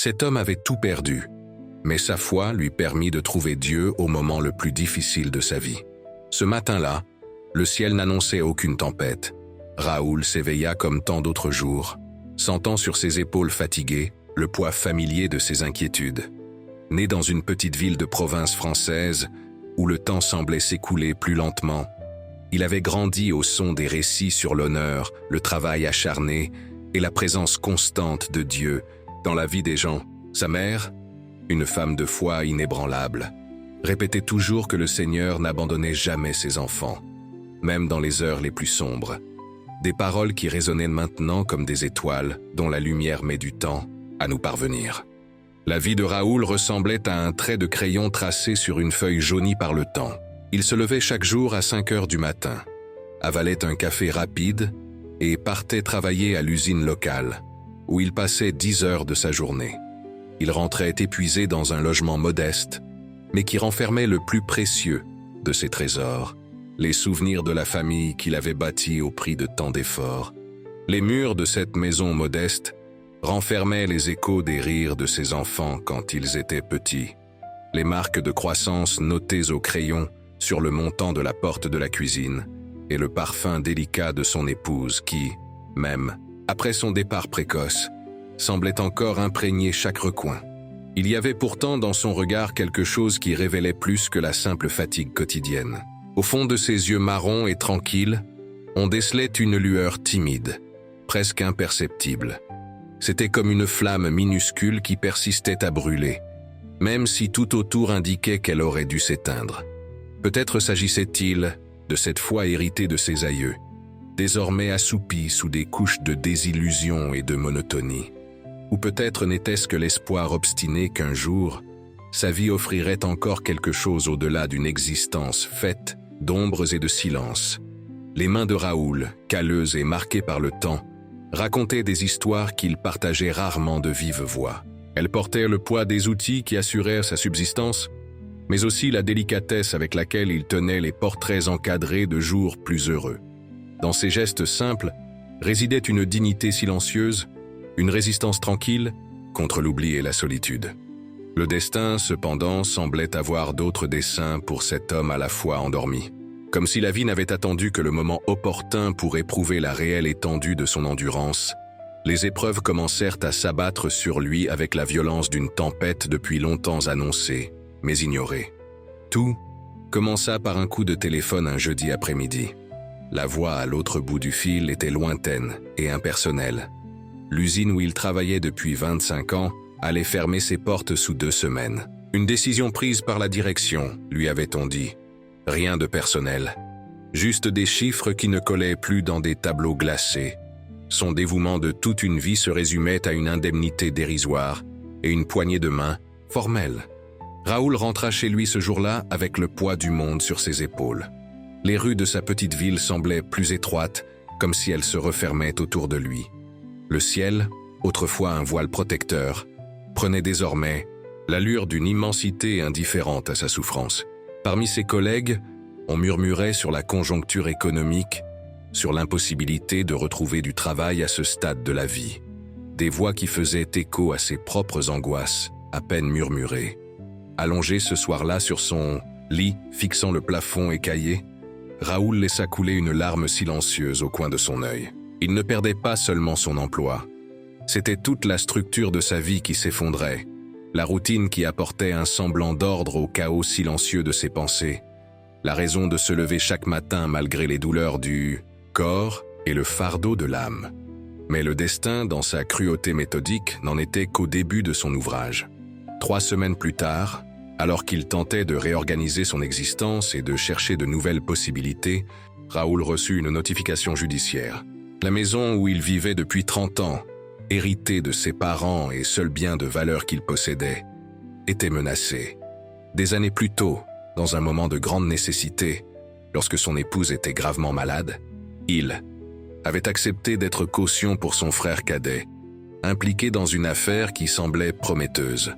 Cet homme avait tout perdu, mais sa foi lui permit de trouver Dieu au moment le plus difficile de sa vie. Ce matin-là, le ciel n'annonçait aucune tempête. Raoul s'éveilla comme tant d'autres jours, sentant sur ses épaules fatiguées le poids familier de ses inquiétudes. Né dans une petite ville de province française, où le temps semblait s'écouler plus lentement, il avait grandi au son des récits sur l'honneur, le travail acharné et la présence constante de Dieu dans la vie des gens. Sa mère, une femme de foi inébranlable, répétait toujours que le Seigneur n'abandonnait jamais ses enfants, même dans les heures les plus sombres. Des paroles qui résonnaient maintenant comme des étoiles dont la lumière met du temps à nous parvenir. La vie de Raoul ressemblait à un trait de crayon tracé sur une feuille jaunie par le temps. Il se levait chaque jour à 5 heures du matin, avalait un café rapide et partait travailler à l'usine locale, où il passait 10 heures de sa journée. Il rentrait épuisé dans un logement modeste, mais qui renfermait le plus précieux de ses trésors, les souvenirs de la famille qu'il avait bâtie au prix de tant d'efforts. Les murs de cette maison modeste renfermaient les échos des rires de ses enfants quand ils étaient petits, les marques de croissance notées au crayon sur le montant de la porte de la cuisine et le parfum délicat de son épouse qui, même après son départ précoce, semblait encore imprégner chaque recoin. Il y avait pourtant dans son regard quelque chose qui révélait plus que la simple fatigue quotidienne. Au fond de ses yeux marrons et tranquilles, on décelait une lueur timide, presque imperceptible. C'était comme une flamme minuscule qui persistait à brûler, même si tout autour indiquait qu'elle aurait dû s'éteindre. Peut-être s'agissait-il de cette foi héritée de ses aïeux, désormais assoupie sous des couches de désillusion et de monotonie. Ou peut-être n'était-ce que l'espoir obstiné qu'un jour, sa vie offrirait encore quelque chose au-delà d'une existence faite d'ombres et de silence. Les mains de Raoul, calleuses et marquées par le temps, racontaient des histoires qu'il partageait rarement de vive voix. Elles portaient le poids des outils qui assurèrent sa subsistance, mais aussi la délicatesse avec laquelle il tenait les portraits encadrés de jours plus heureux. Dans ces gestes simples résidait une dignité silencieuse, une résistance tranquille contre l'oubli et la solitude. Le destin, cependant, semblait avoir d'autres desseins pour cet homme à la fois endormi. Comme si la vie n'avait attendu que le moment opportun pour éprouver la réelle étendue de son endurance, les épreuves commencèrent à s'abattre sur lui avec la violence d'une tempête depuis longtemps annoncée, mais ignorée. Tout commença par un coup de téléphone un jeudi après-midi. La voix à l'autre bout du fil était lointaine et impersonnelle. L'usine où il travaillait depuis 25 ans allait fermer ses portes sous 2 semaines. Une décision prise par la direction, lui avait-on dit. Rien de personnel. Juste des chiffres qui ne collaient plus dans des tableaux glacés. Son dévouement de toute une vie se résumait à une indemnité dérisoire et une poignée de main formelle. Raoul rentra chez lui ce jour-là avec le poids du monde sur ses épaules. Les rues de sa petite ville semblaient plus étroites, comme si elles se refermaient autour de lui. Le ciel, autrefois un voile protecteur, prenait désormais l'allure d'une immensité indifférente à sa souffrance. Parmi ses collègues, on murmurait sur la conjoncture économique, sur l'impossibilité de retrouver du travail à ce stade de la vie. Des voix qui faisaient écho à ses propres angoisses, à peine murmurées. Allongé ce soir-là sur son lit, fixant le plafond écaillé, Raoul laissa couler une larme silencieuse au coin de son œil. Il ne perdait pas seulement son emploi. C'était toute la structure de sa vie qui s'effondrait, la routine qui apportait un semblant d'ordre au chaos silencieux de ses pensées, la raison de se lever chaque matin malgré les douleurs du corps et le fardeau de l'âme. Mais le destin, dans sa cruauté méthodique, n'en était qu'au début de son ouvrage. 3 semaines plus tard, alors qu'il tentait de réorganiser son existence et de chercher de nouvelles possibilités, Raoul reçut une notification judiciaire. La maison où il vivait depuis 30 ans, héritée de ses parents et seul bien de valeur qu'il possédait, était menacée. Des années plus tôt, dans un moment de grande nécessité, lorsque son épouse était gravement malade, il avait accepté d'être caution pour son frère cadet, impliqué dans une affaire qui semblait prometteuse.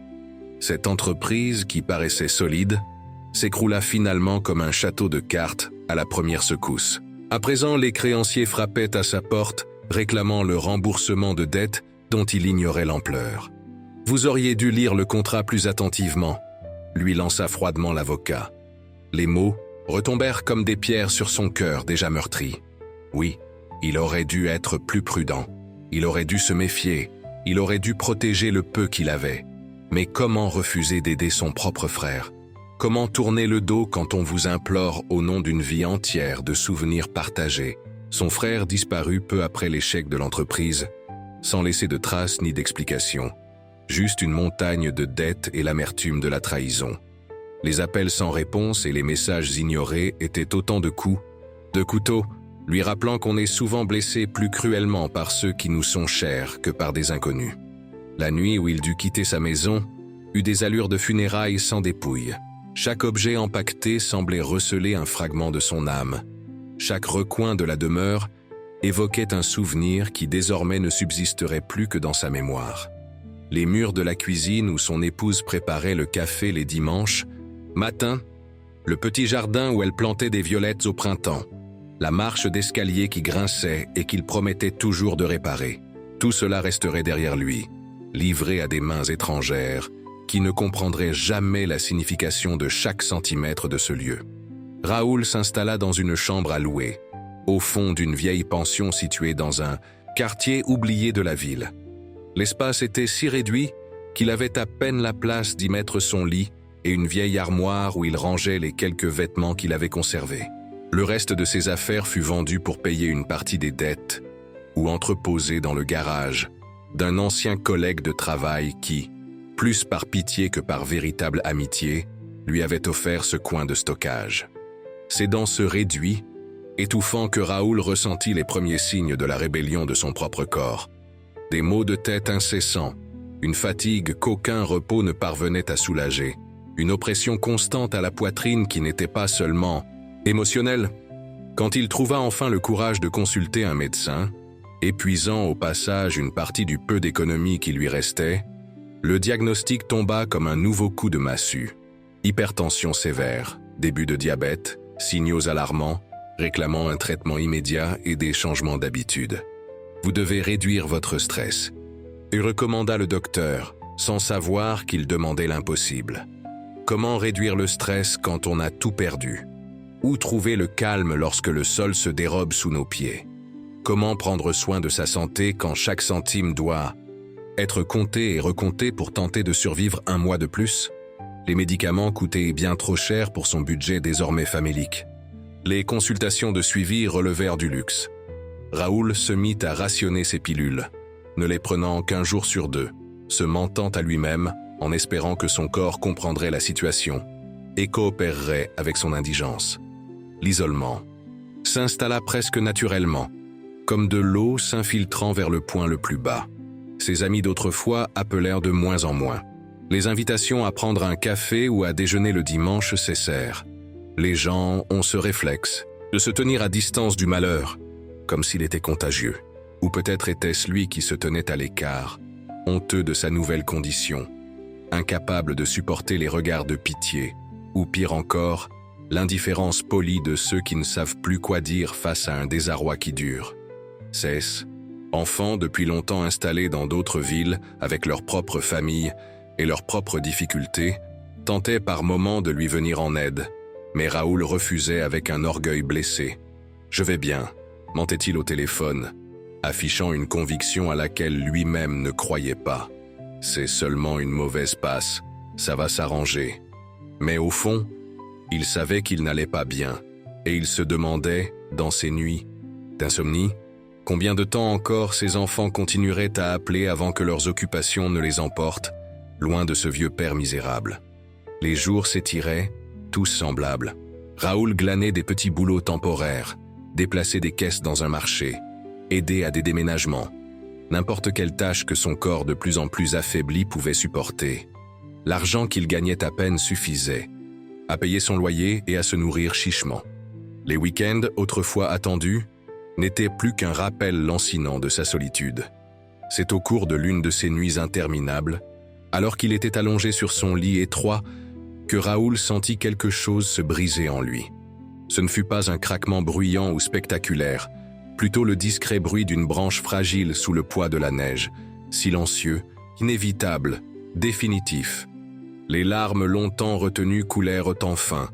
Cette entreprise, qui paraissait solide, s'écroula finalement comme un château de cartes à la première secousse. À présent, les créanciers frappaient à sa porte, réclamant le remboursement de dettes dont il ignorait l'ampleur. Vous auriez dû lire le contrat plus attentivement, lui lança froidement l'avocat. Les mots retombèrent comme des pierres sur son cœur déjà meurtri. Oui, il aurait dû être plus prudent. Il aurait dû se méfier. Il aurait dû protéger le peu qu'il avait. Mais comment refuser d'aider son propre frère? Comment tourner le dos quand on vous implore au nom d'une vie entière de souvenirs partagés? Son frère disparut peu après l'échec de l'entreprise, sans laisser de traces ni d'explications. Juste une montagne de dettes et l'amertume de la trahison. Les appels sans réponse et les messages ignorés étaient autant de coups, de couteaux, lui rappelant qu'on est souvent blessé plus cruellement par ceux qui nous sont chers que par des inconnus. La nuit où il dut quitter sa maison eut des allures de funérailles sans dépouille. Chaque objet empaqueté semblait receler un fragment de son âme. Chaque recoin de la demeure évoquait un souvenir qui désormais ne subsisterait plus que dans sa mémoire. Les murs de la cuisine où son épouse préparait le café les dimanches, matin, le petit jardin où elle plantait des violettes au printemps, la marche d'escalier qui grinçait et qu'il promettait toujours de réparer. Tout cela resterait derrière lui, livré à des mains étrangères qui ne comprendraient jamais la signification de chaque centimètre de ce lieu. Raoul s'installa dans une chambre à louer, au fond d'une vieille pension située dans un quartier oublié de la ville. L'espace était si réduit qu'il avait à peine la place d'y mettre son lit et une vieille armoire où il rangeait les quelques vêtements qu'il avait conservés. Le reste de ses affaires fut vendu pour payer une partie des dettes ou entreposé dans le garage d'un ancien collègue de travail qui, plus par pitié que par véritable amitié, lui avait offert ce coin de stockage. C'est dans ce réduit, étouffant que Raoul ressentit les premiers signes de la rébellion de son propre corps. Des maux de tête incessants, une fatigue qu'aucun repos ne parvenait à soulager, une oppression constante à la poitrine qui n'était pas seulement émotionnelle. Quand il trouva enfin le courage de consulter un médecin, épuisant au passage une partie du peu d'économie qui lui restait, le diagnostic tomba comme un nouveau coup de massue. Hypertension sévère, début de diabète, signaux alarmants, réclamant un traitement immédiat et des changements d'habitude. Vous devez réduire votre stress. Il recommanda le docteur, sans savoir qu'il demandait l'impossible. Comment réduire le stress quand on a tout perdu? Où trouver le calme lorsque le sol se dérobe sous nos pieds? Comment prendre soin de sa santé quand chaque centime doit être compté et recompté pour tenter de survivre un mois de plus? Les médicaments coûtaient bien trop cher pour son budget désormais famélique. Les consultations de suivi relevèrent du luxe. Raoul se mit à rationner ses pilules, ne les prenant qu'1 jour sur 2, se mentant à lui-même en espérant que son corps comprendrait la situation et coopérerait avec son indigence. L'isolement s'installa presque naturellement, comme de l'eau s'infiltrant vers le point le plus bas. Ses amis d'autrefois appelèrent de moins en moins. Les invitations à prendre un café ou à déjeuner le dimanche cessèrent. Les gens ont ce réflexe de se tenir à distance du malheur, comme s'il était contagieux. Ou peut-être était-ce lui qui se tenait à l'écart, honteux de sa nouvelle condition, incapable de supporter les regards de pitié, ou pire encore, l'indifférence polie de ceux qui ne savent plus quoi dire face à un désarroi qui dure. Cesse, enfants depuis longtemps installés dans d'autres villes avec leur propre famille et leurs propres difficultés, tentaient par moments de lui venir en aide, mais Raoul refusait avec un orgueil blessé. « Je vais bien », mentait-il au téléphone, affichant une conviction à laquelle lui-même ne croyait pas. « C'est seulement une mauvaise passe, ça va s'arranger. » Mais au fond, il savait qu'il n'allait pas bien, et il se demandait, dans ses nuits d'insomnie, combien de temps encore ses enfants continueraient à appeler avant que leurs occupations ne les emportent, loin de ce vieux père misérable. Les jours s'étiraient, tous semblables. Raoul glanait des petits boulots temporaires, déplaçait des caisses dans un marché, aidait à des déménagements, n'importe quelle tâche que son corps de plus en plus affaibli pouvait supporter. L'argent qu'il gagnait à peine suffisait à payer son loyer et à se nourrir chichement. Les week-ends, autrefois attendus, n'étaient plus qu'un rappel lancinant de sa solitude. C'est au cours de l'une de ces nuits interminables, alors qu'il était allongé sur son lit étroit, que Raoul sentit quelque chose se briser en lui. Ce ne fut pas un craquement bruyant ou spectaculaire, plutôt le discret bruit d'une branche fragile sous le poids de la neige, silencieux, inévitable, définitif. Les larmes longtemps retenues coulèrent enfin,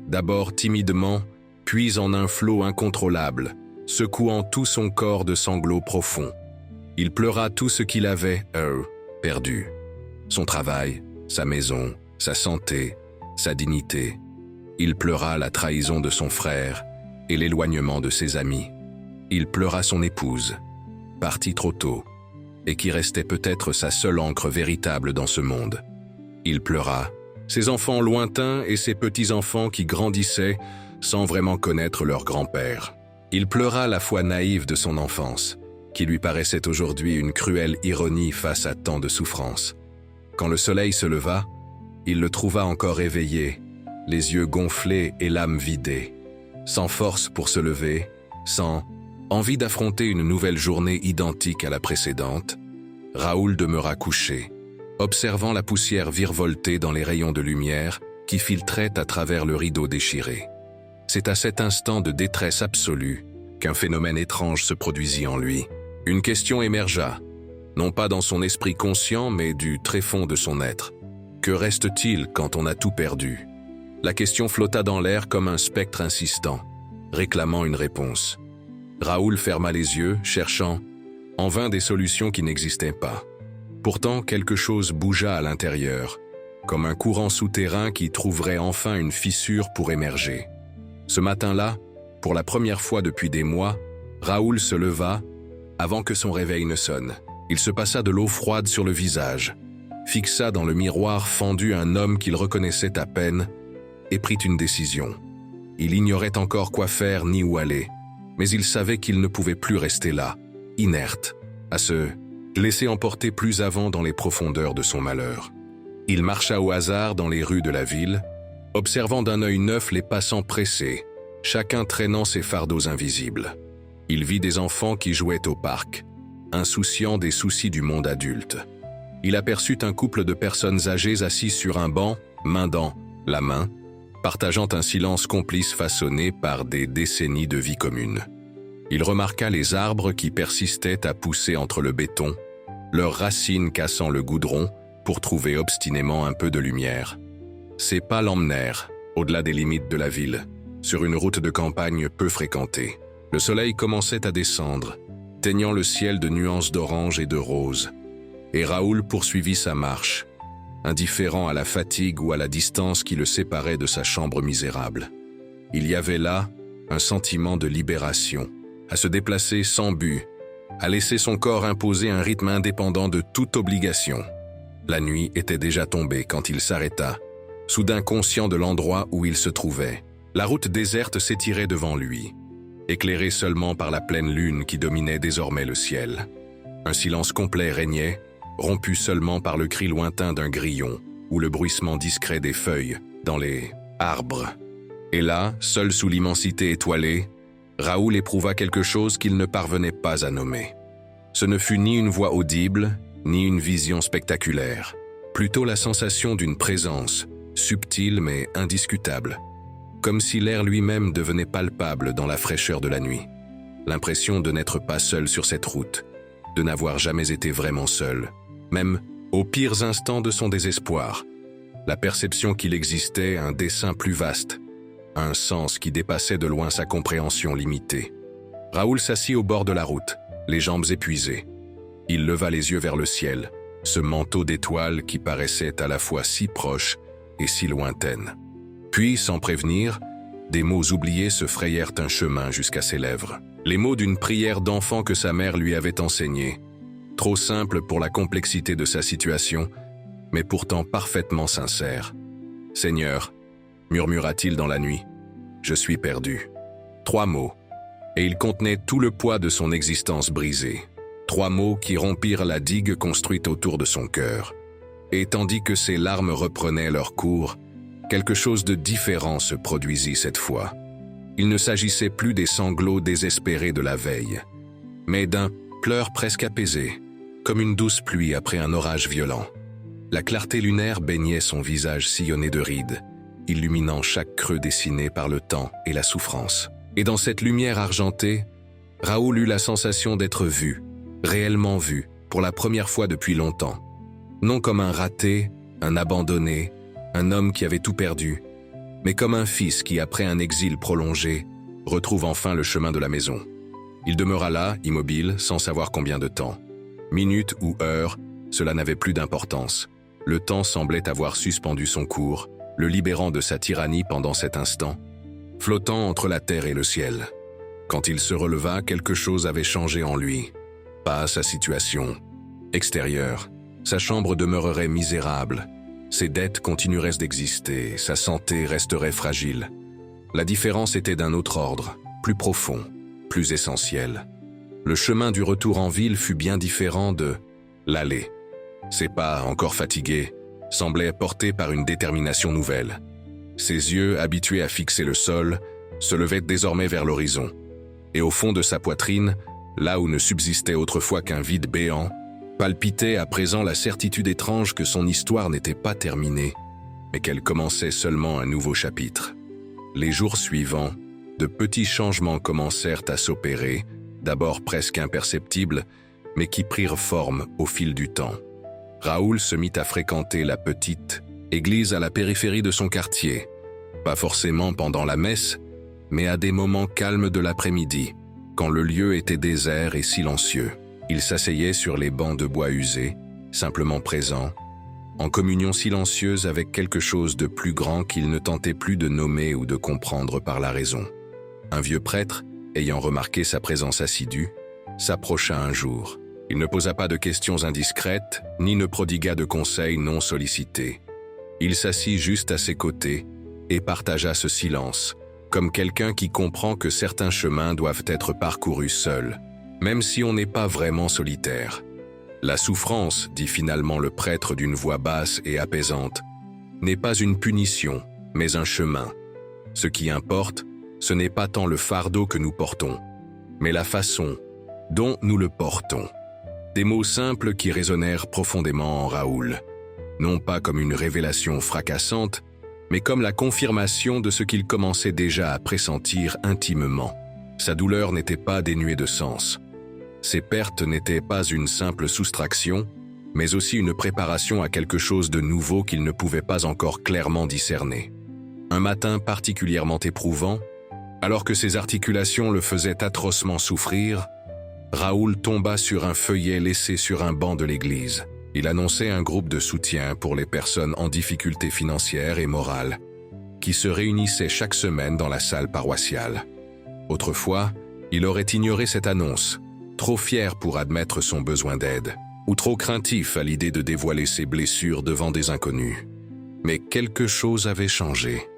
d'abord timidement, puis en un flot incontrôlable, secouant tout son corps de sanglots profonds. Il pleura tout ce qu'il avait, perdu. Son travail, sa maison, sa santé, sa dignité. Il pleura la trahison de son frère et l'éloignement de ses amis. Il pleura son épouse, partie trop tôt, et qui restait peut-être sa seule ancre véritable dans ce monde. Il pleura ses enfants lointains et ses petits-enfants qui grandissaient sans vraiment connaître leur grand-père. Il pleura la foi naïve de son enfance, qui lui paraissait aujourd'hui une cruelle ironie face à tant de souffrances. Quand le soleil se leva, il le trouva encore éveillé, les yeux gonflés et l'âme vidée, sans force pour se lever, sans envie d'affronter une nouvelle journée identique à la précédente. Raoul demeura couché, observant la poussière virevolter dans les rayons de lumière qui filtraient à travers le rideau déchiré. C'est à cet instant de détresse absolue qu'un phénomène étrange se produisit en lui. Une question émergea, non pas dans son esprit conscient, mais du tréfonds de son être. Que reste-t-il quand on a tout perdu? La question flotta dans l'air comme un spectre insistant, réclamant une réponse. Raoul ferma les yeux, cherchant, en vain, des solutions qui n'existaient pas. Pourtant, quelque chose bougea à l'intérieur, comme un courant souterrain qui trouverait enfin une fissure pour émerger. Ce matin-là, pour la première fois depuis des mois, Raoul se leva avant que son réveil ne sonne. Il se passa de l'eau froide sur le visage, fixa dans le miroir fendu un homme qu'il reconnaissait à peine et prit une décision. Il ignorait encore quoi faire ni où aller, mais il savait qu'il ne pouvait plus rester là, inerte, à se laisser emporter plus avant dans les profondeurs de son malheur. Il marcha au hasard dans les rues de la ville, observant d'un œil neuf les passants pressés, chacun traînant ses fardeaux invisibles. Il vit des enfants qui jouaient au parc, insouciants des soucis du monde adulte. Il aperçut un couple de personnes âgées assises sur un banc, main dans la main, partageant un silence complice façonné par des décennies de vie commune. Il remarqua les arbres qui persistaient à pousser entre le béton, leurs racines cassant le goudron pour trouver obstinément un peu de lumière. Ses pas l'emmenèrent, au-delà des limites de la ville, sur une route de campagne peu fréquentée. Le soleil commençait à descendre, teignant le ciel de nuances d'orange et de rose. Et Raoul poursuivit sa marche, indifférent à la fatigue ou à la distance qui le séparait de sa chambre misérable. Il y avait là un sentiment de libération, à se déplacer sans but, à laisser son corps imposer un rythme indépendant de toute obligation. La nuit était déjà tombée quand il s'arrêta, soudain conscient de l'endroit où il se trouvait. La route déserte s'étirait devant lui, éclairée seulement par la pleine lune qui dominait désormais le ciel. Un silence complet régnait, rompu seulement par le cri lointain d'un grillon ou le bruissement discret des feuilles dans les arbres. Et là, seul sous l'immensité étoilée, Raoul éprouva quelque chose qu'il ne parvenait pas à nommer. Ce ne fut ni une voix audible, ni une vision spectaculaire, plutôt la sensation d'une présence, subtile mais indiscutable, comme si l'air lui-même devenait palpable dans la fraîcheur de la nuit. L'impression de n'être pas seul sur cette route, de n'avoir jamais été vraiment seul, même aux pires instants de son désespoir. La perception qu'il existait un dessein plus vaste, un sens qui dépassait de loin sa compréhension limitée. Raoul s'assit au bord de la route, les jambes épuisées. Il leva les yeux vers le ciel, ce manteau d'étoiles qui paraissait à la fois si proche et si lointaine. Puis, sans prévenir, des mots oubliés se frayèrent un chemin jusqu'à ses lèvres. Les mots d'une prière d'enfant que sa mère lui avait enseignée, trop simple pour la complexité de sa situation, mais pourtant parfaitement sincère. « Seigneur », murmura-t-il dans la nuit, « je suis perdu. » 3 mots, et ils contenaient tout le poids de son existence brisée. 3 mots qui rompirent la digue construite autour de son cœur. Et tandis que ses larmes reprenaient leur cours, quelque chose de différent se produisit cette fois. Il ne s'agissait plus des sanglots désespérés de la veille, mais d'un pleur presque apaisé, comme une douce pluie après un orage violent. La clarté lunaire baignait son visage sillonné de rides, illuminant chaque creux dessiné par le temps et la souffrance. Et dans cette lumière argentée, Raoul eut la sensation d'être vu, réellement vu, pour la première fois depuis longtemps. Non comme un raté, un abandonné, un homme qui avait tout perdu, mais comme un fils qui, après un exil prolongé, retrouve enfin le chemin de la maison. Il demeura là, immobile, sans savoir combien de temps. Minutes ou heures, cela n'avait plus d'importance. Le temps semblait avoir suspendu son cours, le libérant de sa tyrannie pendant cet instant, flottant entre la terre et le ciel. Quand il se releva, quelque chose avait changé en lui. Pas sa situation extérieure. Sa chambre demeurerait misérable. Ses dettes continueraient d'exister, sa santé resterait fragile. La différence était d'un autre ordre, plus profond, plus essentiel. Le chemin du retour en ville fut bien différent de l'aller. Ses pas, encore fatigués, semblaient portés par une détermination nouvelle. Ses yeux, habitués à fixer le sol, se levaient désormais vers l'horizon. Et au fond de sa poitrine, là où ne subsistait autrefois qu'un vide béant, palpitait à présent la certitude étrange que son histoire n'était pas terminée, mais qu'elle commençait seulement un nouveau chapitre. Les jours suivants, de petits changements commencèrent à s'opérer, d'abord presque imperceptibles, mais qui prirent forme au fil du temps. Raoul se mit à fréquenter la petite église à la périphérie de son quartier, pas forcément pendant la messe, mais à des moments calmes de l'après-midi, quand le lieu était désert et silencieux. Il s'asseyait sur les bancs de bois usés, simplement présent, en communion silencieuse avec quelque chose de plus grand qu'il ne tentait plus de nommer ou de comprendre par la raison. Un vieux prêtre, ayant remarqué sa présence assidue, s'approcha un jour. Il ne posa pas de questions indiscrètes, ni ne prodigua de conseils non sollicités. Il s'assit juste à ses côtés et partagea ce silence, comme quelqu'un qui comprend que certains chemins doivent être parcourus seuls, même si on n'est pas vraiment solitaire. La souffrance, dit finalement le prêtre d'une voix basse et apaisante, n'est pas une punition, mais un chemin. Ce qui importe, ce n'est pas tant le fardeau que nous portons, mais la façon dont nous le portons. Des mots simples qui résonnèrent profondément en Raoul, non pas comme une révélation fracassante, mais comme la confirmation de ce qu'il commençait déjà à pressentir intimement. Sa douleur n'était pas dénuée de sens. Ses pertes n'étaient pas une simple soustraction, mais aussi une préparation à quelque chose de nouveau qu'il ne pouvait pas encore clairement discerner. Un matin particulièrement éprouvant, alors que ses articulations le faisaient atrocement souffrir, Raoul tomba sur un feuillet laissé sur un banc de l'église. Il annonçait un groupe de soutien pour les personnes en difficulté financière et morale, qui se réunissaient chaque semaine dans la salle paroissiale. Autrefois, il aurait ignoré cette annonce, trop fier pour admettre son besoin d'aide, ou trop craintif à l'idée de dévoiler ses blessures devant des inconnus. Mais quelque chose avait changé.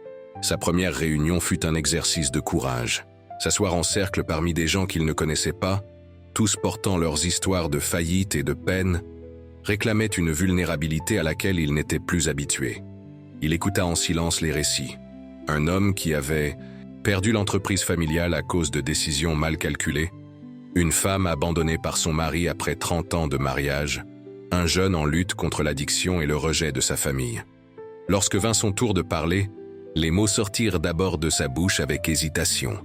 Sa première réunion fut un exercice de courage. S'asseoir en cercle parmi des gens qu'il ne connaissait pas, tous portant leurs histoires de faillite et de peine, réclamait une vulnérabilité à laquelle il n'était plus habitué. Il écouta en silence les récits. Un homme qui avait perdu l'entreprise familiale à cause de décisions mal calculées, une femme abandonnée par son mari après 30 ans de mariage, un jeune en lutte contre l'addiction et le rejet de sa famille. Lorsque vint son tour de parler, les mots sortirent d'abord de sa bouche avec hésitation,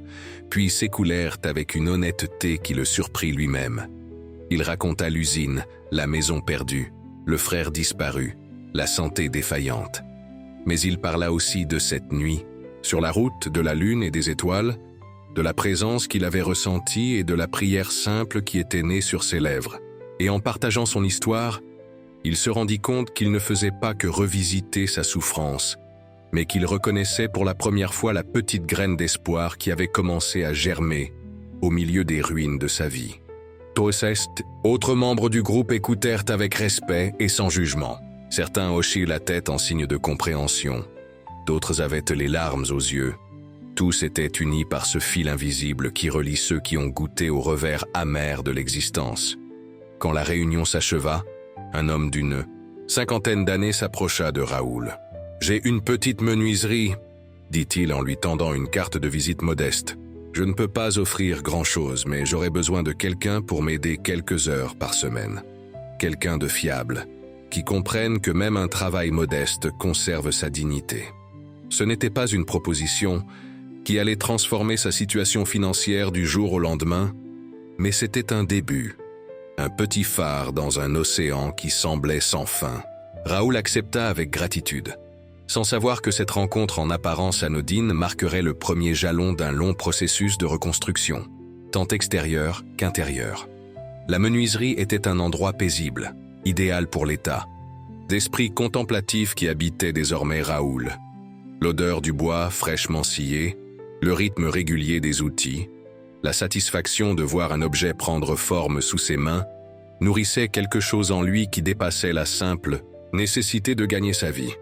puis s'écoulèrent avec une honnêteté qui le surprit lui-même. Il raconta l'usine, la maison perdue, le frère disparu, la santé défaillante. Mais il parla aussi de cette nuit, sur la route de la lune et des étoiles, de la présence qu'il avait ressentie et de la prière simple qui était née sur ses lèvres. Et en partageant son histoire, il se rendit compte qu'il ne faisait pas que revisiter sa souffrance, mais qu'il reconnaissait pour la première fois la petite graine d'espoir qui avait commencé à germer au milieu des ruines de sa vie. Tous autres membres du groupe écoutèrent avec respect et sans jugement. Certains hochaient la tête en signe de compréhension, d'autres avaient les larmes aux yeux. Tous étaient unis par ce fil invisible qui relie ceux qui ont goûté au revers amer de l'existence. Quand la réunion s'acheva, un homme d'une cinquantaine d'années s'approcha de Raoul. « J'ai une petite menuiserie, » dit-il en lui tendant une carte de visite modeste. « Je ne peux pas offrir grand-chose, mais j'aurais besoin de quelqu'un pour m'aider quelques heures par semaine. Quelqu'un de fiable, qui comprenne que même un travail modeste conserve sa dignité. » Ce n'était pas une proposition qui allait transformer sa situation financière du jour au lendemain, mais c'était un début. un petit phare dans un océan qui semblait sans fin. Raoul accepta avec gratitude, sans savoir que cette rencontre en apparence anodine marquerait le premier jalon d'un long processus de reconstruction, tant extérieur qu'intérieur. La menuiserie était un endroit paisible, idéal pour l'état d'esprit contemplatif qui habitait désormais Raoul. L'odeur du bois fraîchement scié, le rythme régulier des outils, la satisfaction de voir un objet prendre forme sous ses mains, nourrissait quelque chose en lui qui dépassait la simple nécessité de gagner sa vie.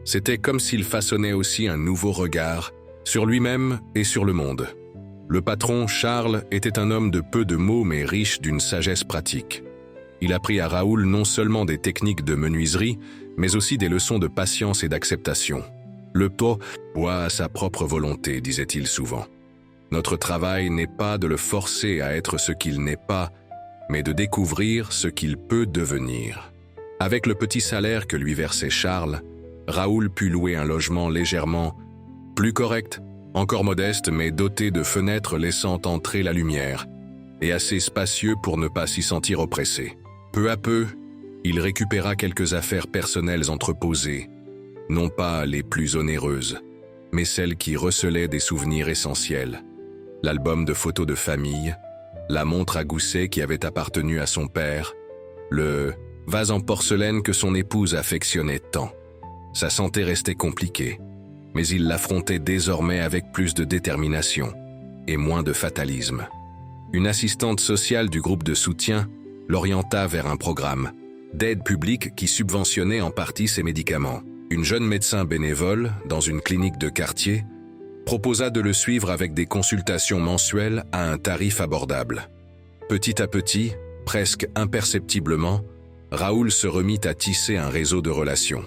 C'était comme s'il façonnait aussi un nouveau regard sur lui-même et sur le monde. Le patron, Charles, était un homme de peu de mots mais riche d'une sagesse pratique. Il apprit à Raoul non seulement des techniques de menuiserie, mais aussi des leçons de patience et d'acceptation. « Le pot boit à sa propre volonté », disait-il souvent. Notre travail n'est pas de le forcer à être ce qu'il n'est pas, mais de découvrir ce qu'il peut devenir. Avec le petit salaire que lui versait Charles, Raoul put louer un logement légèrement plus correct, encore modeste mais doté de fenêtres laissant entrer la lumière, et assez spacieux pour ne pas s'y sentir oppressé. Peu à peu, il récupéra quelques affaires personnelles entreposées, non pas les plus onéreuses, mais celles qui recelaient des souvenirs essentiels. L'album de photos de famille, la montre à gousset qui avait appartenu à son père, le vase en porcelaine que son épouse affectionnait tant. Sa santé restait compliquée, mais il l'affrontait désormais avec plus de détermination et moins de fatalisme. Une assistante sociale du groupe de soutien l'orienta vers un programme d'aide publique qui subventionnait en partie ses médicaments. Une jeune médecin bénévole, dans une clinique de quartier, proposa de le suivre avec des consultations mensuelles à un tarif abordable. Petit à petit, presque imperceptiblement, Raoul se remit à tisser un réseau de relations.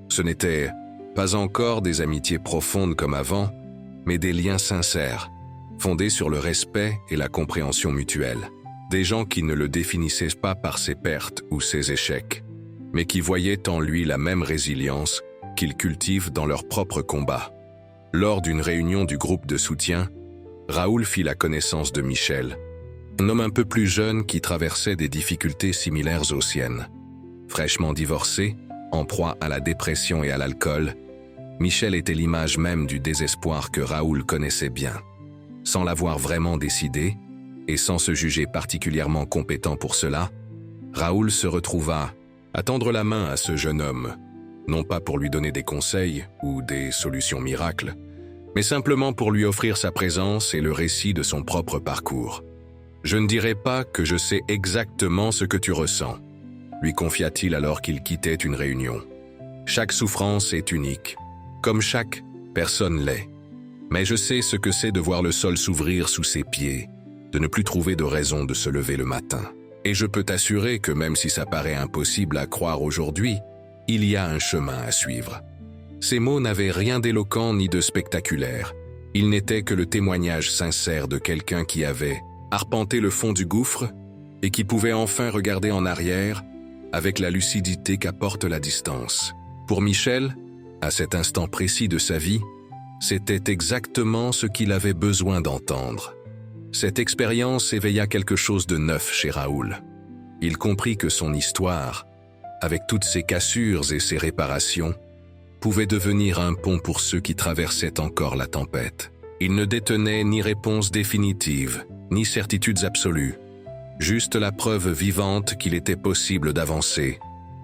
Ce n'étaient pas encore des amitiés profondes comme avant, mais des liens sincères, fondés sur le respect et la compréhension mutuelle. Des gens qui ne le définissaient pas par ses pertes ou ses échecs, mais qui voyaient en lui la même résilience qu'ils cultivent dans leur propre combat. Lors d'une réunion du groupe de soutien, Raoul fit la connaissance de Michel, un homme un peu plus jeune qui traversait des difficultés similaires aux siennes. Fraîchement divorcé, en proie à la dépression et à l'alcool, Michel était l'image même du désespoir que Raoul connaissait bien. Sans l'avoir vraiment décidé, et sans se juger particulièrement compétent pour cela, Raoul se retrouva à tendre la main à ce jeune homme, non pas pour lui donner des conseils ou des solutions miracles, mais simplement pour lui offrir sa présence et le récit de son propre parcours. « Je ne dirai pas que je sais exactement ce que tu ressens », lui confia-t-il alors qu'il quittait une réunion. « Chaque souffrance est unique, comme chaque personne l'est. Mais je sais ce que c'est de voir le sol s'ouvrir sous ses pieds, de ne plus trouver de raison de se lever le matin. Et je peux t'assurer que même si ça paraît impossible à croire aujourd'hui, il y a un chemin à suivre. » Ces mots n'avaient rien d'éloquent ni de spectaculaire. Ils n'étaient que le témoignage sincère de quelqu'un qui avait arpenté le fond du gouffre et qui pouvait enfin regarder en arrière avec la lucidité qu'apporte la distance. Pour Michel, à cet instant précis de sa vie, c'était exactement ce qu'il avait besoin d'entendre. Cette expérience éveilla quelque chose de neuf chez Raoul. Il comprit que son histoire, avec toutes ses cassures et ses réparations, pouvait devenir un pont pour ceux qui traversaient encore la tempête. Il ne détenait ni réponse définitive, ni certitudes absolues, juste la preuve vivante qu'il était possible d'avancer,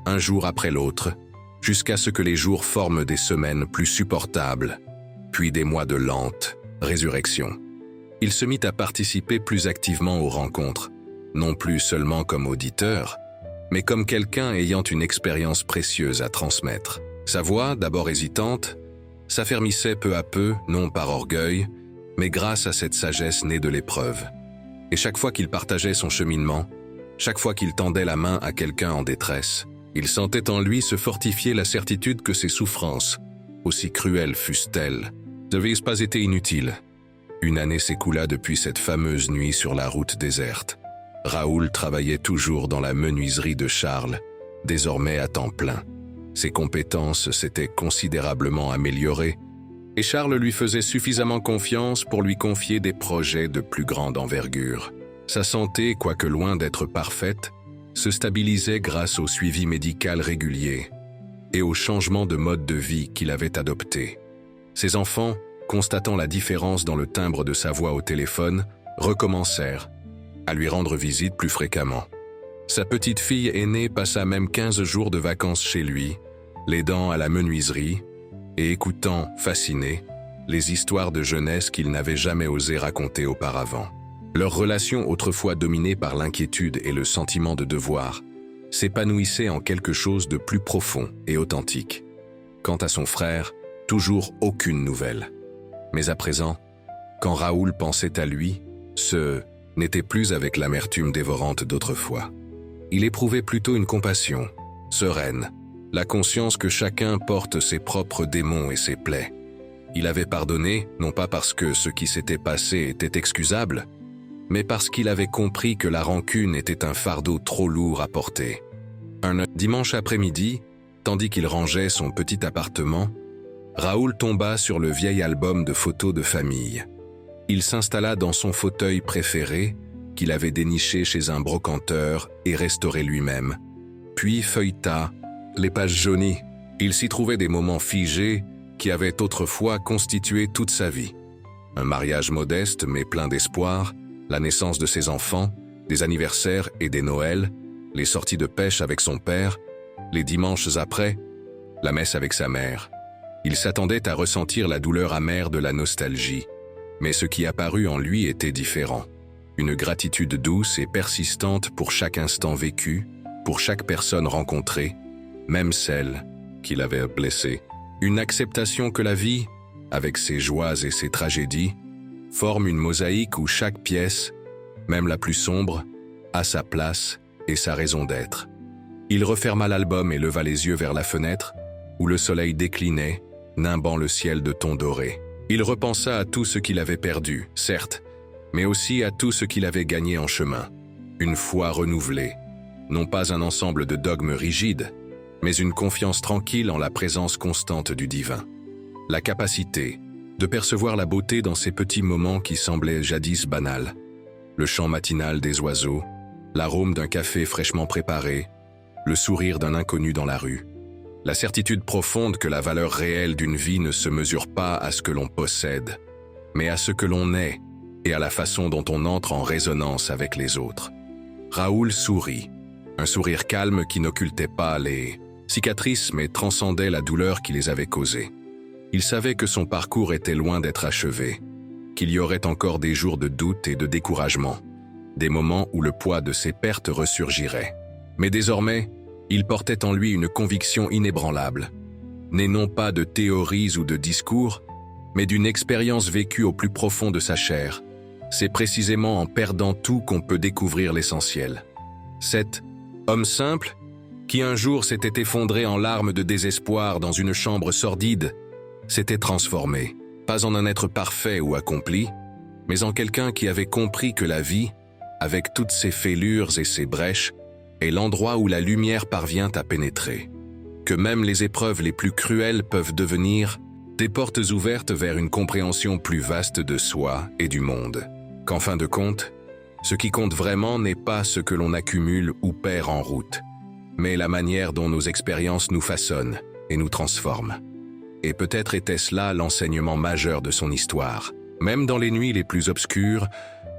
un jour après l'autre, jusqu'à ce que les jours forment des semaines plus supportables, puis des mois de lente résurrection. Il se mit à participer plus activement aux rencontres, non plus seulement comme auditeur, mais comme quelqu'un ayant une expérience précieuse à transmettre. Sa voix, d'abord hésitante, s'affermissait peu à peu, non par orgueil, mais grâce à cette sagesse née de l'épreuve. Et chaque fois qu'il partageait son cheminement, chaque fois qu'il tendait la main à quelqu'un en détresse, il sentait en lui se fortifier la certitude que ses souffrances, aussi cruelles fussent-elles, n'avaient pas été inutiles. Une année s'écoula depuis cette fameuse nuit sur la route déserte. Raoul travaillait toujours dans la menuiserie de Charles, désormais à temps plein. Ses compétences s'étaient considérablement améliorées, et Charles lui faisait suffisamment confiance pour lui confier des projets de plus grande envergure. Sa santé, quoique loin d'être parfaite, se stabilisait grâce au suivi médical régulier et au changement de mode de vie qu'il avait adopté. Ses enfants, constatant la différence dans le timbre de sa voix au téléphone, recommencèrent à lui rendre visite plus fréquemment. Sa petite fille aînée passa même 15 jours de vacances chez lui, l'aidant à la menuiserie et écoutant, fasciné, les histoires de jeunesse qu'il n'avait jamais osé raconter auparavant. Leur relation, autrefois dominée par l'inquiétude et le sentiment de devoir, s'épanouissait en quelque chose de plus profond et authentique. Quant à son frère, toujours aucune nouvelle. Mais à présent, quand Raoul pensait à lui, ce n'était plus avec l'amertume dévorante d'autrefois. Il éprouvait plutôt une compassion, sereine, la conscience que chacun porte ses propres démons et ses plaies. Il avait pardonné, non pas parce que ce qui s'était passé était excusable, mais parce qu'il avait compris que la rancune était un fardeau trop lourd à porter. Un dimanche après-midi, tandis qu'il rangeait son petit appartement, Raoul tomba sur le vieil album de photos de famille. Il s'installa dans son fauteuil préféré, qu'il avait déniché chez un brocanteur et restauré lui-même, puis feuilleta les pages jaunies. Il s'y trouvait des moments figés qui avaient autrefois constitué toute sa vie. Un mariage modeste mais plein d'espoir, la naissance de ses enfants, des anniversaires et des Noëls, les sorties de pêche avec son père, les dimanches après, la messe avec sa mère. Il s'attendait à ressentir la douleur amère de la nostalgie, mais ce qui apparut en lui était différent. Une gratitude douce et persistante pour chaque instant vécu, pour chaque personne rencontrée, même celle qui l'avait blessé. Une acceptation que la vie, avec ses joies et ses tragédies, forme une mosaïque où chaque pièce, même la plus sombre, a sa place et sa raison d'être. Il referma l'album et leva les yeux vers la fenêtre, où le soleil déclinait, nimbant le ciel de tons dorés. Il repensa à tout ce qu'il avait perdu, certes, mais aussi à tout ce qu'il avait gagné en chemin. Une foi renouvelée, non pas un ensemble de dogmes rigides, mais une confiance tranquille en la présence constante du divin. La capacité de percevoir la beauté dans ces petits moments qui semblaient jadis banals. Le chant matinal des oiseaux, l'arôme d'un café fraîchement préparé, le sourire d'un inconnu dans la rue. La certitude profonde que la valeur réelle d'une vie ne se mesure pas à ce que l'on possède, mais à ce que l'on est et à la façon dont on entre en résonance avec les autres. Raoul sourit, un sourire calme qui n'occultait pas les cicatrices mais transcendait la douleur qui les avait causées. Il savait que son parcours était loin d'être achevé, qu'il y aurait encore des jours de doute et de découragement, des moments où le poids de ses pertes ressurgirait. Mais désormais, il portait en lui une conviction inébranlable, née non pas de théories ou de discours, mais d'une expérience vécue au plus profond de sa chair. C'est précisément en perdant tout qu'on peut découvrir l'essentiel. Cet homme simple, qui un jour s'était effondré en larmes de désespoir dans une chambre sordide, s'était transformé, pas en un être parfait ou accompli, mais en quelqu'un qui avait compris que la vie, avec toutes ses fêlures et ses brèches, est l'endroit où la lumière parvient à pénétrer. Que même les épreuves les plus cruelles peuvent devenir des portes ouvertes vers une compréhension plus vaste de soi et du monde. Qu'en fin de compte, ce qui compte vraiment n'est pas ce que l'on accumule ou perd en route, mais la manière dont nos expériences nous façonnent et nous transforment. Et peut-être était-ce là l'enseignement majeur de son histoire. Même dans les nuits les plus obscures,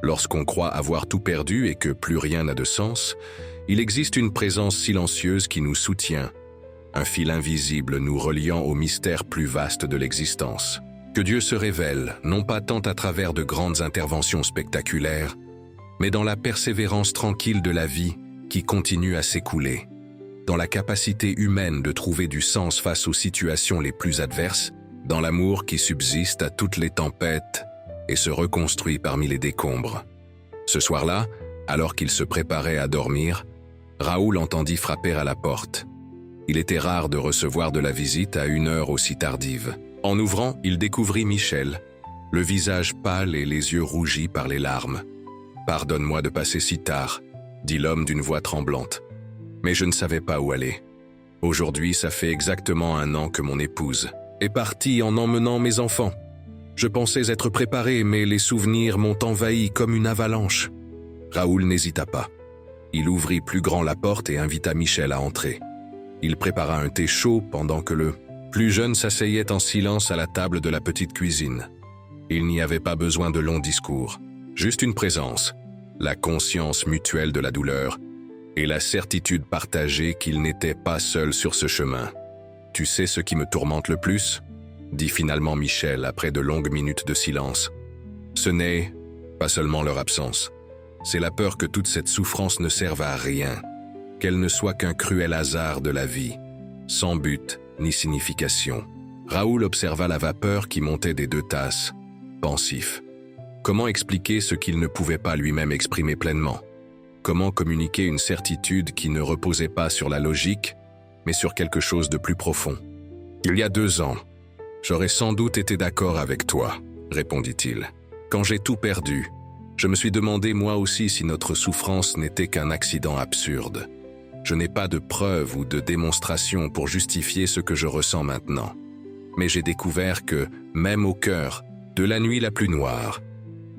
lorsqu'on croit avoir tout perdu et que plus rien n'a de sens, il existe une présence silencieuse qui nous soutient, un fil invisible nous reliant au mystère plus vaste de l'existence. Que Dieu se révèle, non pas tant à travers de grandes interventions spectaculaires, mais dans la persévérance tranquille de la vie qui continue à s'écouler, dans la capacité humaine de trouver du sens face aux situations les plus adverses, dans l'amour qui subsiste à toutes les tempêtes et se reconstruit parmi les décombres. Ce soir-là, alors qu'il se préparait à dormir, Raoul entendit frapper à la porte. Il était rare de recevoir de la visite à une heure aussi tardive. En ouvrant, il découvrit Michel, le visage pâle et les yeux rougis par les larmes. « Pardonne-moi de passer si tard », dit l'homme d'une voix tremblante. « Mais je ne savais pas où aller. Aujourd'hui, ça fait exactement 1 an que mon épouse est partie en emmenant mes enfants. Je pensais être préparé, mais les souvenirs m'ont envahi comme une avalanche. » Raoul n'hésita pas. Il ouvrit plus grand la porte et invita Michel à entrer. Il prépara un thé chaud pendant que le plus jeune s'asseyait en silence à la table de la petite cuisine. Il n'y avait pas besoin de longs discours, juste une présence, la conscience mutuelle de la douleur et la certitude partagée qu'il n'était pas seul sur ce chemin. « Tu sais ce qui me tourmente le plus ?» dit finalement Michel après de longues minutes de silence. « Ce n'est pas seulement leur absence, c'est la peur que toute cette souffrance ne serve à rien, qu'elle ne soit qu'un cruel hasard de la vie, sans but ni signification. » Raoul observa la vapeur qui montait des 2 tasses, pensif. Comment expliquer ce qu'il ne pouvait pas lui-même exprimer pleinement? Comment communiquer une certitude qui ne reposait pas sur la logique, mais sur quelque chose de plus profond? « Il y a 2 ans, j'aurais sans doute été d'accord avec toi, » répondit-il. « Quand j'ai tout perdu, je me suis demandé moi aussi si notre souffrance n'était qu'un accident absurde. Je n'ai pas de preuves ou de démonstration pour justifier ce que je ressens maintenant. Mais j'ai découvert que, même au cœur de la nuit la plus noire,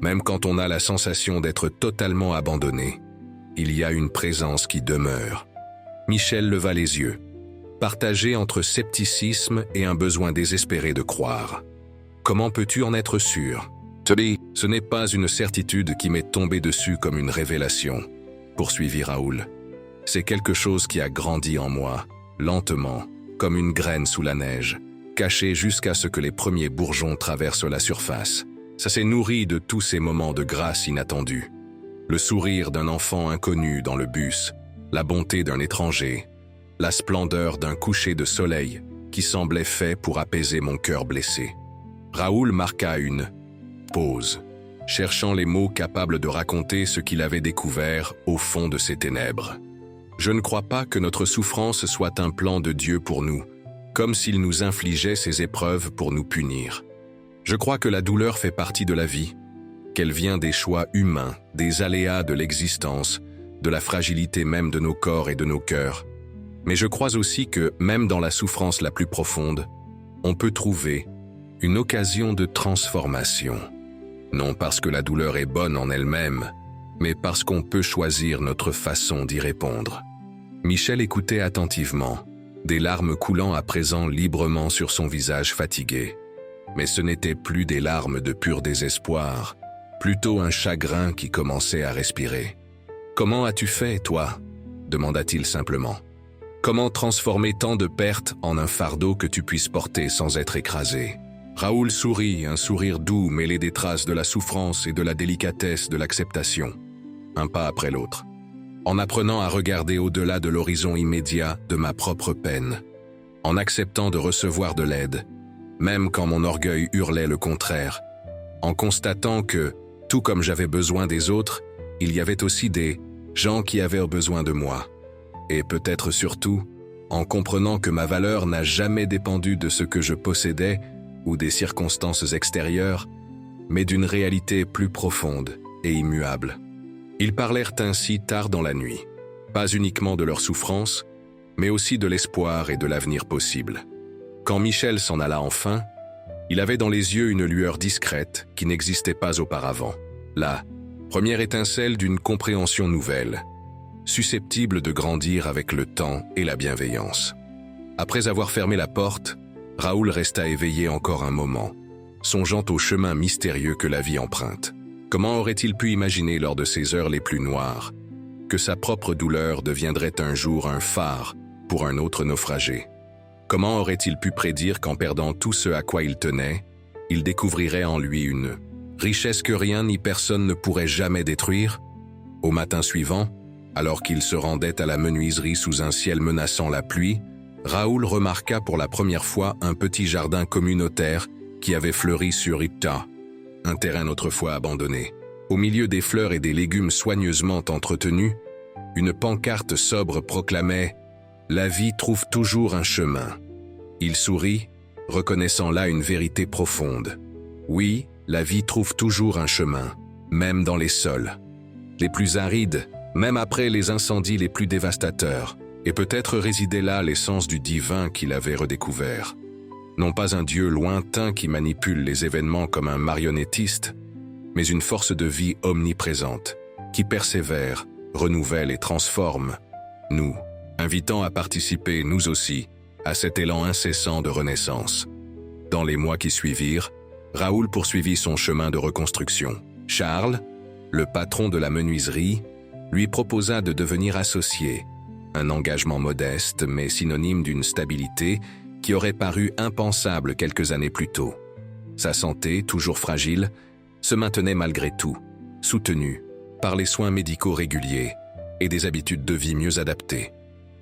même quand on a la sensation d'être totalement abandonné, il y a une présence qui demeure. » Michel leva les yeux, partagé entre scepticisme et un besoin désespéré de croire. « Comment peux-tu en être sûr ? Ce n'est pas une certitude qui m'est tombée dessus comme une révélation, » poursuivit Raoul. « C'est quelque chose qui a grandi en moi, lentement, comme une graine sous la neige, cachée jusqu'à ce que les premiers bourgeons traversent la surface. Ça s'est nourri de tous ces moments de grâce inattendus. Le sourire d'un enfant inconnu dans le bus, la bonté d'un étranger, la splendeur d'un coucher de soleil qui semblait fait pour apaiser mon cœur blessé. » Raoul marqua une pause, cherchant les mots capables de raconter ce qu'il avait découvert au fond de ces ténèbres. « Je ne crois pas que notre souffrance soit un plan de Dieu pour nous, comme s'il nous infligeait ces épreuves pour nous punir. Je crois que la douleur fait partie de la vie, qu'elle vient des choix humains, des aléas de l'existence, de la fragilité même de nos corps et de nos cœurs. Mais je crois aussi que, même dans la souffrance la plus profonde, on peut trouver une occasion de transformation. Non parce que la douleur est bonne en elle-même, mais parce qu'on peut choisir notre façon d'y répondre. » Michel écoutait attentivement, des larmes coulant à présent librement sur son visage fatigué. Mais ce n'étaient plus des larmes de pur désespoir, plutôt un chagrin qui commençait à respirer. « Comment as-tu fait, toi ?» demanda-t-il simplement. « Comment transformer tant de pertes en un fardeau que tu puisses porter sans être écrasé ?» Raoul sourit, un sourire doux mêlé des traces de la souffrance et de la délicatesse de l'acceptation, un pas après l'autre, en apprenant à regarder au-delà de l'horizon immédiat de ma propre peine, en acceptant de recevoir de l'aide, même quand mon orgueil hurlait le contraire, en constatant que, tout comme j'avais besoin des autres, il y avait aussi des gens qui avaient besoin de moi, et peut-être surtout, en comprenant que ma valeur n'a jamais dépendu de ce que je possédais ou des circonstances extérieures, mais d'une réalité plus profonde et immuable. Ils parlèrent ainsi tard dans la nuit, pas uniquement de leur souffrance, mais aussi de l'espoir et de l'avenir possible. Quand Michel s'en alla enfin, il avait dans les yeux une lueur discrète qui n'existait pas auparavant, la première étincelle d'une compréhension nouvelle, susceptible de grandir avec le temps et la bienveillance. Après avoir fermé la porte, Raoul resta éveillé encore un moment, songeant au chemin mystérieux que la vie emprunte. Comment aurait-il pu imaginer lors de ces heures les plus noires que sa propre douleur deviendrait un jour un phare pour un autre naufragé? Comment aurait-il pu prédire qu'en perdant tout ce à quoi il tenait, il découvrirait en lui une richesse que rien ni personne ne pourrait jamais détruire? Au matin suivant, alors qu'il se rendait à la menuiserie sous un ciel menaçant la pluie, Raoul remarqua pour la première fois un petit jardin communautaire qui avait fleuri sur Ipta, un terrain autrefois abandonné. Au milieu des fleurs et des légumes soigneusement entretenus, une pancarte sobre proclamait « La vie trouve toujours un chemin ». Il sourit, reconnaissant là une vérité profonde. Oui, la vie trouve toujours un chemin, même dans les sols. Les plus arides, même après les incendies les plus dévastateurs, et peut-être résidait là l'essence du divin qu'il avait redécouvert. Non pas un Dieu lointain qui manipule les événements comme un marionnettiste, mais une force de vie omniprésente, qui persévère renouvelle et transforme, nous, invitant à participer, nous aussi, à cet élan incessant de renaissance. Dans les mois qui suivirent, Raoul poursuivit son chemin de reconstruction. Charles, le patron de la menuiserie, lui proposa de devenir associé, un engagement modeste mais synonyme d'une stabilité qui aurait paru impensable quelques années plus tôt. Sa santé, toujours fragile, se maintenait malgré tout, soutenue par les soins médicaux réguliers et des habitudes de vie mieux adaptées.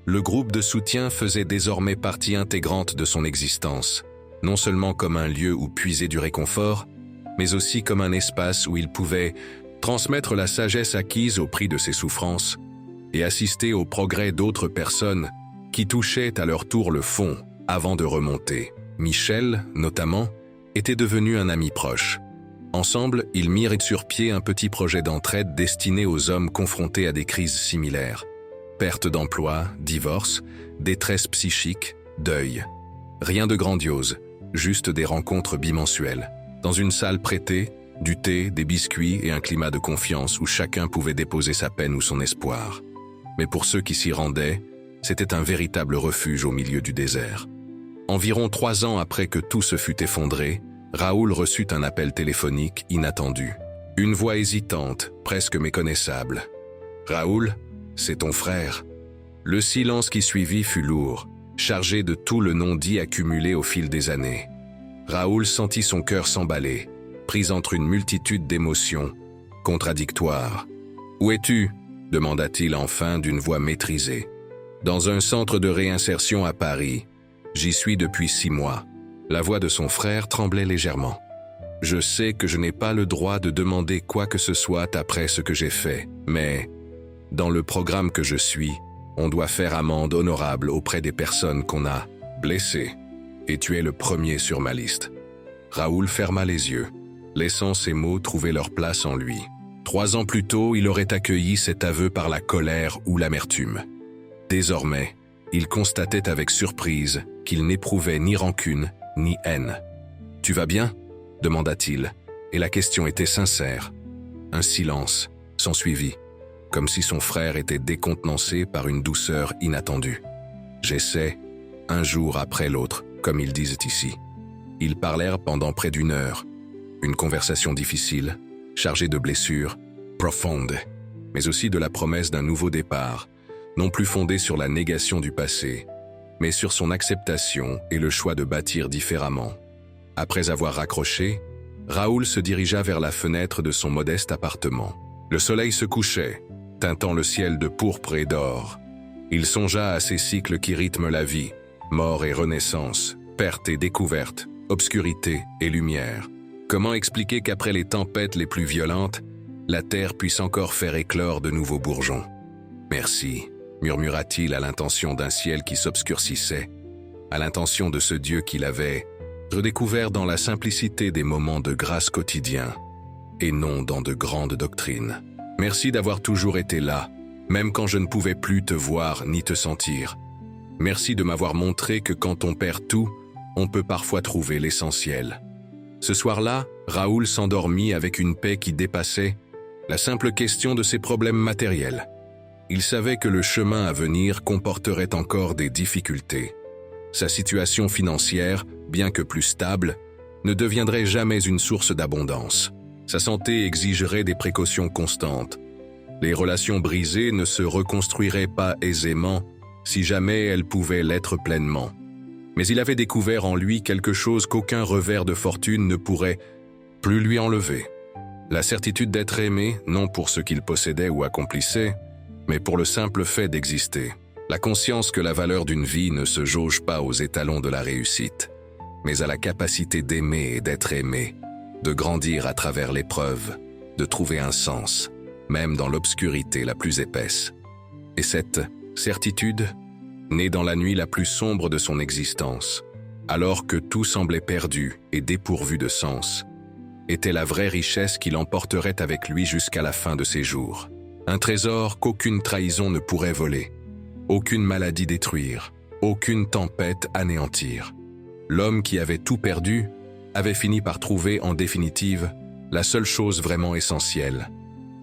Le groupe de soutien faisait désormais partie intégrante de son existence, non seulement comme un lieu où puiser du réconfort, mais aussi comme un espace où il pouvait transmettre la sagesse acquise au prix de ses souffrances et assister au progrès d'autres personnes qui touchaient à leur tour le fond avant de remonter. Michel, notamment, était devenu un ami proche. Ensemble, ils mirent sur pied un petit projet d'entraide destiné aux hommes confrontés à des crises similaires. Perte d'emploi, divorce, détresse psychique, deuil. Rien de grandiose, juste des rencontres bimensuelles. Dans une salle prêtée, du thé, des biscuits et un climat de confiance où chacun pouvait déposer sa peine ou son espoir. Mais pour ceux qui s'y rendaient, c'était un véritable refuge au milieu du désert. Environ 3 ans après que tout se fut effondré, Raoul reçut un appel téléphonique inattendu. Une voix hésitante, presque méconnaissable. « Raoul, c'est ton frère. » Le silence qui suivit fut lourd, chargé de tout le non-dit accumulé au fil des années. Raoul sentit son cœur s'emballer, pris entre une multitude d'émotions, contradictoires. « Où es-tu » demanda-t-il enfin d'une voix maîtrisée. « Dans un centre de réinsertion à Paris. J'y suis depuis 6 mois. » La voix de son frère tremblait légèrement. « Je sais que je n'ai pas le droit de demander quoi que ce soit après ce que j'ai fait, mais dans le programme que je suis, on doit faire amende honorable auprès des personnes qu'on a blessées. Et tu es le premier sur ma liste. » Raoul ferma les yeux, laissant ces mots trouver leur place en lui. 3 ans plus tôt, il aurait accueilli cet aveu par la colère ou l'amertume. Désormais, il constatait avec surprise qu'il n'éprouvait ni rancune, ni haine. « Tu vas bien » demanda-t-il, et la question était sincère. Un silence s'ensuivit, comme si son frère était décontenancé par une douceur inattendue. « J'essaie, un jour après l'autre, comme ils disent ici. » Ils parlèrent pendant près d'1 heure. Une conversation difficile, chargée de blessures, profondes, mais aussi de la promesse d'un nouveau départ, non plus fondé sur la négation du passé, mais sur son acceptation et le choix de bâtir différemment. Après avoir raccroché, Raoul se dirigea vers la fenêtre de son modeste appartement. Le soleil se couchait, teintant le ciel de pourpre et d'or. Il songea à ces cycles qui rythment la vie, mort et renaissance, perte et découverte, obscurité et lumière. Comment expliquer qu'après les tempêtes les plus violentes, la terre puisse encore faire éclore de nouveaux bourgeons? « Merci », murmura-t-il à l'intention d'un ciel qui s'obscurcissait, à l'intention de ce Dieu qu'il avait redécouvert dans la simplicité des moments de grâce quotidiens, et non dans de grandes doctrines. « Merci d'avoir toujours été là, même quand je ne pouvais plus te voir ni te sentir. Merci de m'avoir montré que quand on perd tout, on peut parfois trouver l'essentiel. » Ce soir-là, Raoul s'endormit avec une paix qui dépassait la simple question de ses problèmes matériels. Il savait que le chemin à venir comporterait encore des difficultés. Sa situation financière, bien que plus stable, ne deviendrait jamais une source d'abondance. Sa santé exigerait des précautions constantes. Les relations brisées ne se reconstruiraient pas aisément si jamais elles pouvaient l'être pleinement. Mais il avait découvert en lui quelque chose qu'aucun revers de fortune ne pourrait plus lui enlever. La certitude d'être aimé, non pour ce qu'il possédait ou accomplissait, mais pour le simple fait d'exister. La conscience que la valeur d'une vie ne se jauge pas aux étalons de la réussite, mais à la capacité d'aimer et d'être aimé, de grandir à travers l'épreuve, de trouver un sens, même dans l'obscurité la plus épaisse. Et cette certitude, née dans la nuit la plus sombre de son existence, alors que tout semblait perdu et dépourvu de sens, était la vraie richesse qui l'emporterait avec lui jusqu'à la fin de ses jours. Un trésor qu'aucune trahison ne pourrait voler, aucune maladie détruire, aucune tempête anéantir. L'homme qui avait tout perdu avait fini par trouver en définitive la seule chose vraiment essentielle,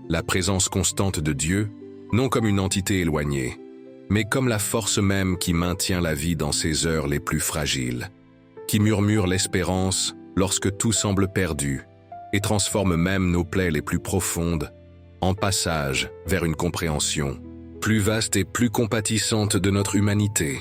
la présence constante de Dieu, non comme une entité éloignée, mais comme la force même qui maintient la vie dans ces heures les plus fragiles, qui murmure l'espérance lorsque tout semble perdu, et transforme même nos plaies les plus profondes en passage vers une compréhension plus vaste et plus compatissante de notre humanité.